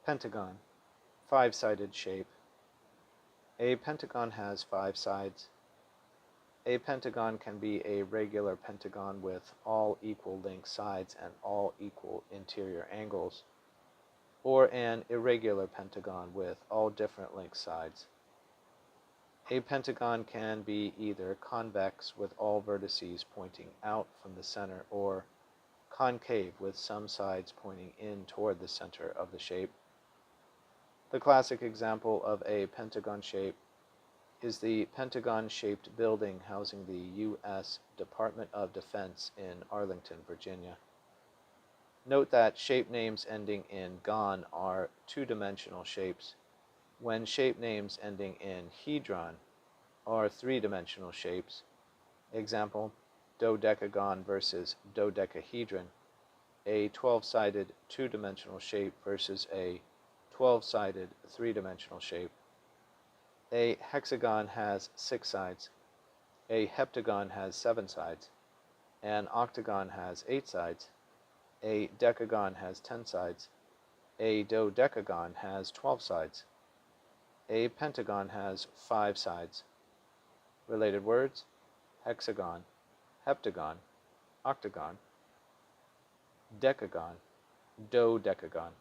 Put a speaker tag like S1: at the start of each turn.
S1: Pentagon, five-sided shape. A pentagon has five sides. A pentagon can be a regular pentagon with all equal length sides and all equal interior angles, or an irregular pentagon with all different length sides. A pentagon can be either convex with all vertices pointing out from the center, or concave with some sides pointing in toward the center of the shape. The classic example of a pentagon shape is the pentagon-shaped building housing the U.S. Department of Defense in Arlington, Virginia. Note that shape names ending in gon are two-dimensional shapes, when shape names ending in hedron are three-dimensional shapes. Example, dodecagon versus dodecahedron, a 12-sided two-dimensional shape versus a 12-sided three-dimensional shape. A hexagon has 6 sides. A heptagon has 7 sides. An octagon has 8 sides. A decagon has 10 sides. A dodecagon has 12 sides. A pentagon has 5 sides. Related words: hexagon, heptagon, octagon, decagon, dodecagon.